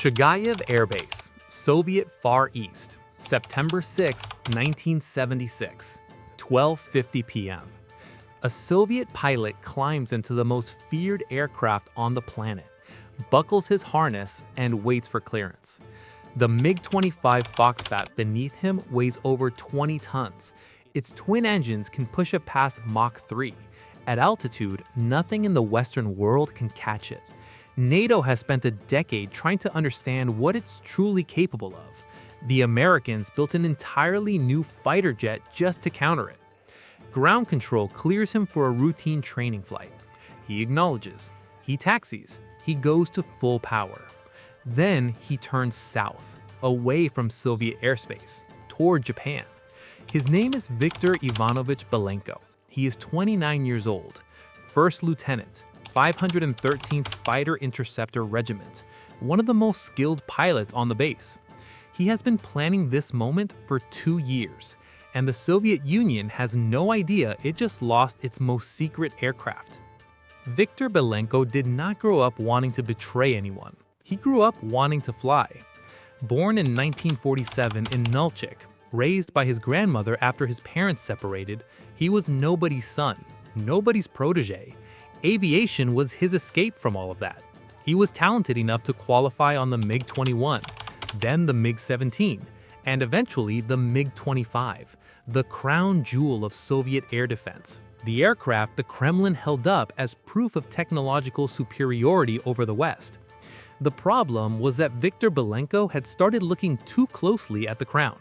Chugayev Air Base, Soviet Far East, September 6, 1976, 12:50 p.m. A Soviet pilot climbs into the most feared aircraft on the planet, buckles his harness, and waits for clearance. The MiG-25 Foxbat beneath him weighs over 20 tons. Its twin engines can push it past Mach 3. At altitude, nothing in the Western world can catch it. NATO has spent a decade trying to understand what it's truly capable of. The Americans built an entirely new fighter jet just to counter it. Ground control clears him for a routine training flight. He acknowledges. He taxis. He goes to full power. Then he turns south, away from Soviet airspace, toward Japan. His name is Viktor Ivanovich Belenko. He is 29 years old, first lieutenant, 513th Fighter Interceptor Regiment, one of the most skilled pilots on the base. He has been planning this moment for 2 years, and the Soviet Union has no idea it just lost its most secret aircraft. Viktor Belenko did not grow up wanting to betray anyone. He grew up wanting to fly. Born in 1947 in Nalchik, raised by his grandmother after his parents separated, he was nobody's son, nobody's protege. Aviation was his escape from all of that. He was talented enough to qualify on the MiG-21, then the MiG-17, and eventually the MiG-25, the crown jewel of Soviet air defense. The aircraft the Kremlin held up as proof of technological superiority over the West. The problem was that Viktor Belenko had started looking too closely at the crown.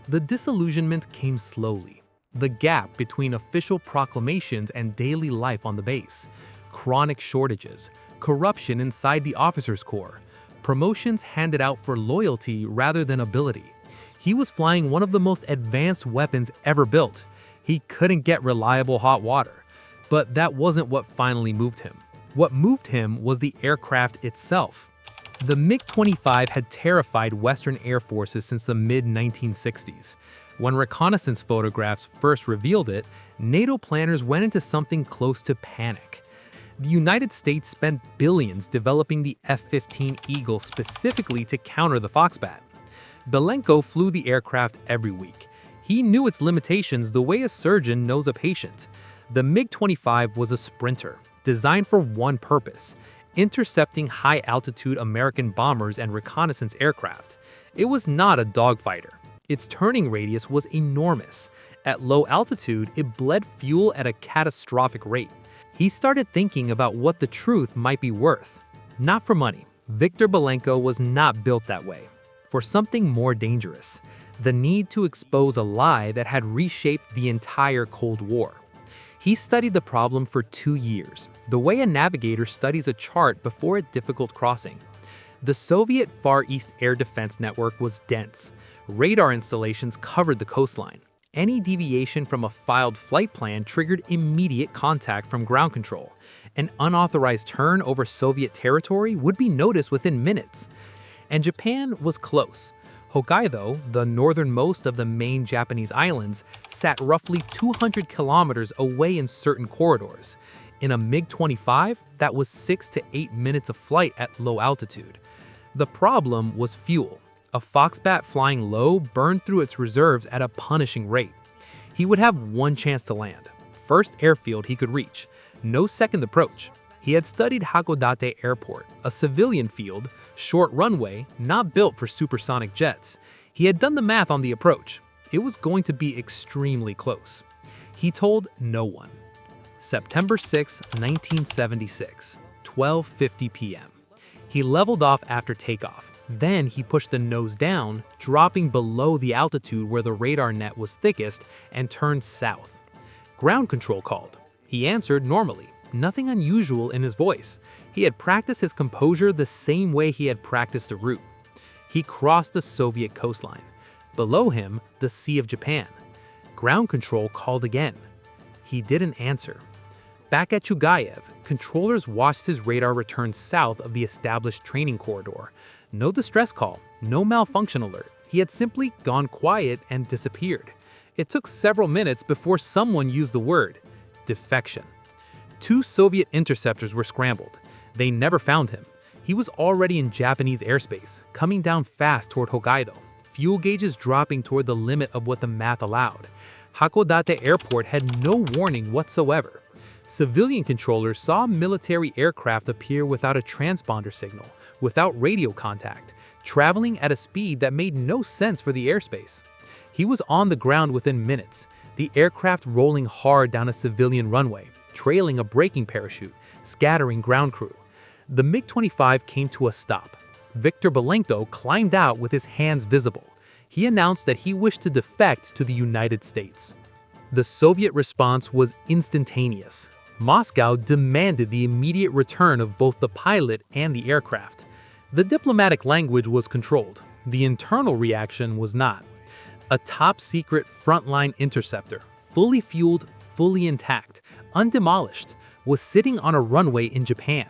The disillusionment came slowly. The gap between official proclamations and daily life on the base, chronic shortages, corruption inside the officers' corps, promotions handed out for loyalty rather than ability. He was flying one of the most advanced weapons ever built. He couldn't get reliable hot water. But that wasn't what finally moved him. What moved him was the aircraft itself. The MiG-25 had terrified Western air forces since the mid-1960s. When reconnaissance photographs first revealed it, NATO planners went into something close to panic. The United States spent billions developing the F-15 Eagle specifically to counter the Foxbat. Belenko flew the aircraft every week. He knew its limitations the way a surgeon knows a patient. The MiG-25 was a sprinter, designed for one purpose: intercepting high-altitude American bombers and reconnaissance aircraft. It was not a dogfighter. Its turning radius was enormous. At low altitude, it bled fuel at a catastrophic rate. He started thinking about what the truth might be worth. Not for money. Viktor Belenko was not built that way. For something more dangerous. The need to expose a lie that had reshaped the entire Cold War. He studied the problem for 2 years, the way a navigator studies a chart before a difficult crossing. The Soviet Far East air defense network was dense. Radar installations covered the coastline. Any deviation from a filed flight plan triggered immediate contact from ground control. An unauthorized turn over Soviet territory would be noticed within minutes. And Japan was close. Hokkaido, the northernmost of the main Japanese islands, sat roughly 200 kilometers away in certain corridors. In a MiG-25, that was 6 to 8 minutes of flight at low altitude. The problem was fuel. A Foxbat flying low burned through its reserves at a punishing rate. He would have one chance to land. First airfield he could reach. No second approach. He had studied Hakodate Airport, a civilian field, short runway, not built for supersonic jets. He had done the math on the approach. It was going to be extremely close. He told no one. September 6, 1976, 12:50 p.m. He leveled off after takeoff. Then he pushed the nose down, dropping below the altitude where the radar net was thickest, and turned south. Ground control called. He answered normally, nothing unusual in his voice. He had practiced his composure the same way he had practiced a route. He crossed the Soviet coastline. Below him, the Sea of Japan. Ground control called again. He didn't answer. Back at Chugayev, controllers watched his radar return south of the established training corridor. No distress call, no malfunction alert. He had simply gone quiet and disappeared. It took several minutes before someone used the word defection. 2 Soviet interceptors were scrambled. They never found him. He was already in Japanese airspace, coming down fast toward Hokkaido, fuel gauges dropping toward the limit of what the math allowed. Hakodate Airport had no warning whatsoever. Civilian controllers saw military aircraft appear without a transponder signal, without radio contact, traveling at a speed that made no sense for the airspace. He was on the ground within minutes, the aircraft rolling hard down a civilian runway, trailing a braking parachute, scattering ground crew. The MiG-25 came to a stop. Viktor Belenko climbed out with his hands visible. He announced that he wished to defect to the United States. The Soviet response was instantaneous. Moscow demanded the immediate return of both the pilot and the aircraft. The diplomatic language was controlled. The internal reaction was not. A top-secret frontline interceptor, fully fueled, fully intact, undemolished, was sitting on a runway in Japan.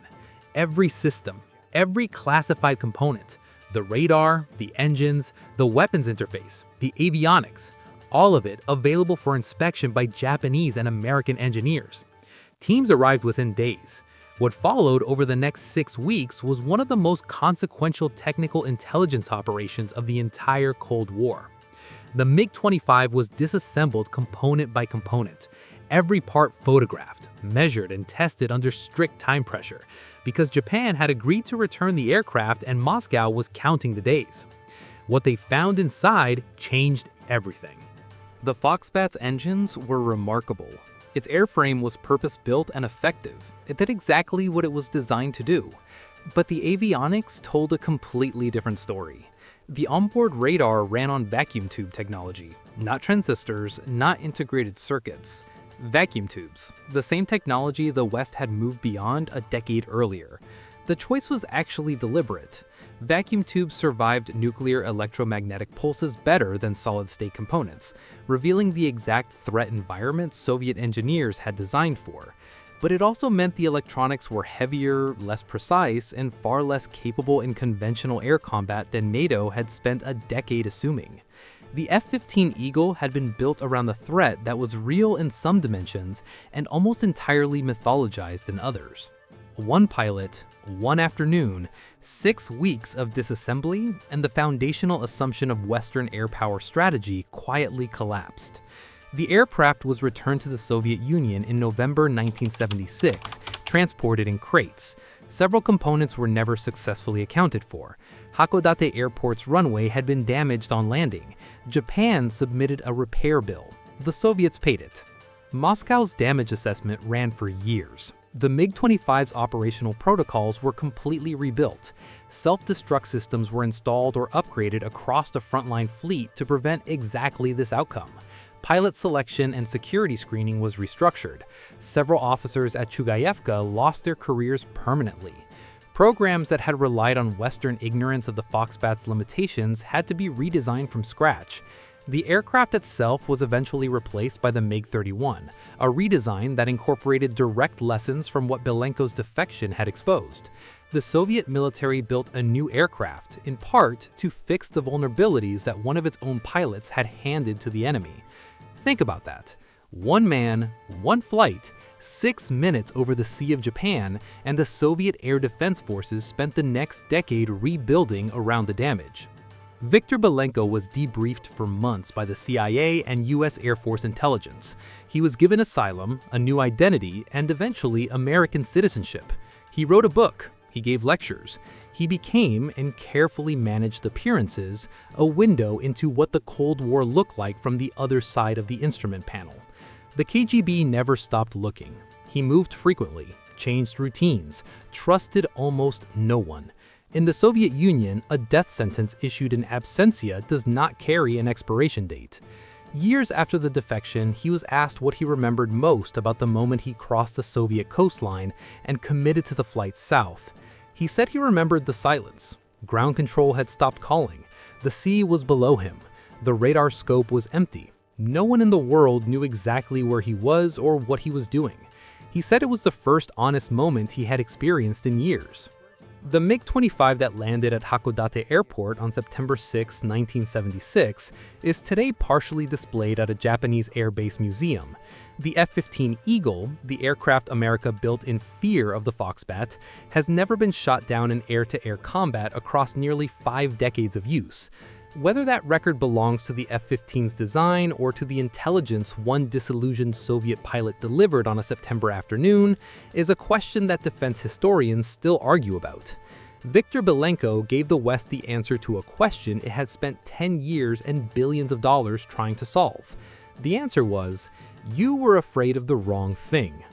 Every system, every classified component, the radar, the engines, the weapons interface, the avionics, all of it available for inspection by Japanese and American engineers. Teams arrived within days. What followed over the next 6 weeks was one of the most consequential technical intelligence operations of the entire Cold War. The MiG-25 was disassembled component by component, every part photographed, measured, and tested under strict time pressure, because Japan had agreed to return the aircraft and Moscow was counting the days. What they found inside changed everything. The Foxbat's engines were remarkable. Its airframe was purpose-built and effective. It did exactly what it was designed to do. But the avionics told a completely different story. The onboard radar ran on vacuum tube technology, not transistors, not integrated circuits. Vacuum tubes, the same technology the West had moved beyond a decade earlier. The choice was actually deliberate. Vacuum tubes survived nuclear electromagnetic pulses better than solid-state components, revealing the exact threat environment Soviet engineers had designed for. But it also meant the electronics were heavier, less precise, and far less capable in conventional air combat than NATO had spent a decade assuming. The F-15 Eagle had been built around the threat that was real in some dimensions and almost entirely mythologized in others. One pilot, one afternoon, 6 weeks of disassembly, and the foundational assumption of Western air power strategy quietly collapsed. The aircraft was returned to the Soviet Union in November 1976, transported in crates. Several components were never successfully accounted for. Hakodate Airport's runway had been damaged on landing. Japan submitted a repair bill. The Soviets paid it. Moscow's damage assessment ran for years. The MiG-25's operational protocols were completely rebuilt. Self-destruct systems were installed or upgraded across the frontline fleet to prevent exactly this outcome. Pilot selection and security screening was restructured. Several officers at Chugayevka lost their careers permanently. Programs that had relied on Western ignorance of the Foxbat's limitations had to be redesigned from scratch. The aircraft itself was eventually replaced by the MiG-31, a redesign that incorporated direct lessons from what Belenko's defection had exposed. The Soviet military built a new aircraft, in part to fix the vulnerabilities that one of its own pilots had handed to the enemy. Think about that. One man, one flight, 6 minutes over the Sea of Japan, and the Soviet Air Defense Forces spent the next decade rebuilding around the damage. Viktor Belenko was debriefed for months by the CIA and US Air Force intelligence. He was given asylum, a new identity, and eventually American citizenship. He wrote a book. He gave lectures. He became, and carefully managed appearances, a window into what the Cold War looked like from the other side of the instrument panel. The KGB never stopped looking. He moved frequently, changed routines, trusted almost no one. In the Soviet Union, a death sentence issued in absentia does not carry an expiration date. Years after the defection, he was asked what he remembered most about the moment he crossed the Soviet coastline and committed to the flight south. He said he remembered the silence. Ground control had stopped calling. The sea was below him. The radar scope was empty. No one in the world knew exactly where he was or what he was doing. He said it was the first honest moment he had experienced in years. The MiG-25 that landed at Hakodate Airport on September 6, 1976, is today partially displayed at a Japanese air base museum. The F-15 Eagle, the aircraft America built in fear of the Foxbat, has never been shot down in air-to-air combat across nearly 5 decades of use. Whether that record belongs to the F-15's design or to the intelligence one disillusioned Soviet pilot delivered on a September afternoon is a question that defense historians still argue about. Viktor Belenko gave the West the answer to a question it had spent 10 years and billions of dollars trying to solve. The answer was, you were afraid of the wrong thing.